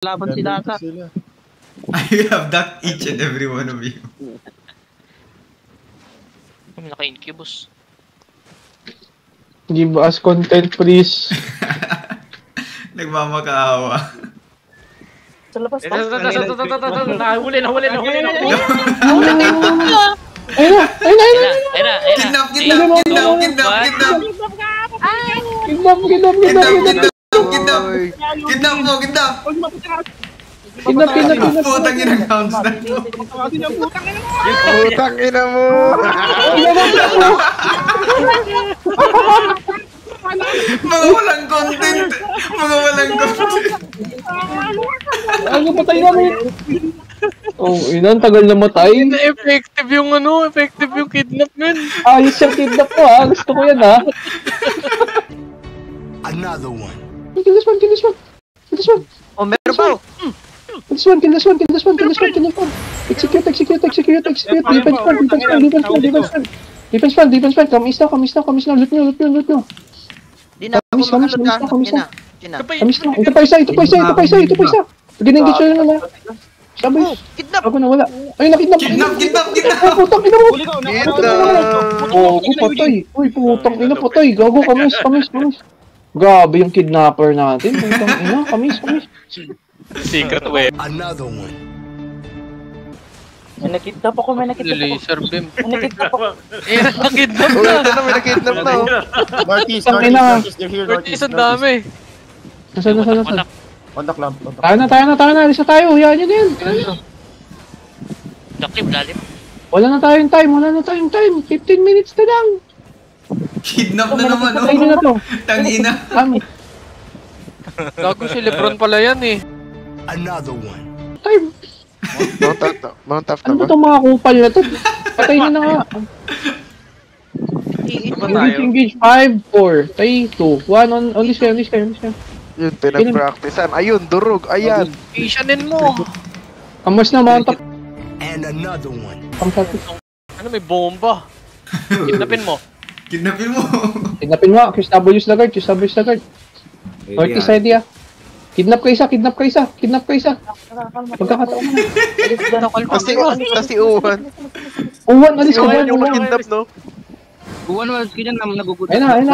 Laban si Data. I have ducked each and every one of you. Naka-incubus. Give us content, please. Nagmamakaawa. Sa labas. Nahuli. Kidnap. Putang ina counts na. Putang ina mo. Mga walang content. Ano patay namin? Oh, inan tagal na matay. Effective yung kidnap nun. Ayos yung kidnap ko ha. Gusto ko yan ha. Another one. Kill this one. Oh, meron pa. Kill this one. Execute. Defense fan. Kamis na. Loot nyo. Di na ako makalot ka. Ito pa isa. Ginengage nyo na. Sabay. Kidnap. Ako na wala. Ay, nakidnap. Putang ina mo. Patay. Uy, putang ina, patay. Gago, kamis. Grabe yung kidnapper natin. Putang ina, kamis. Secret web. Another one. May nakidnap ako. Laser beam. Nakidnap ako. Nakidnap Oh, na. ito na, may nakidnap na. Northeast, they're here, Northeast, ang dami. Nasaan? Contact lamp. Tayo na. Alis na tayo. Yan. Dakip, lalim. Wala na tayong time. 15 minutes na lang. Kidnap na naman, Patay nyo na to. Tangina. Gago si Lebron pala yan eh. Another one. Time. Mount up na Ano ba? ba itong mga kupal na to? Patay nyo na nga. Engage 5, 4, 3, 2, 1. On this guy. Yun, pinag-practicean. Ayun, durog. Ayan. Isyanin mo. Kamas na, mount up. And another one. Ano, may bomba. Kidnapin mo. Kidnapin mo. QSW's the guard. Northeast side ya. Kidnap ka isa. Magkakataon na. Kasi Uwan. Uwan, alis ka ba? Uwan yung nakidnap, no? Buwan mo, ganyan na nagugulat. Ayun na. Ayun,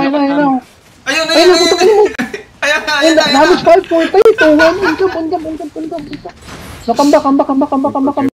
Putang ina mo. Ayun na. Damage 5, 4, 3, 2, 1. Unkap. Nakambak.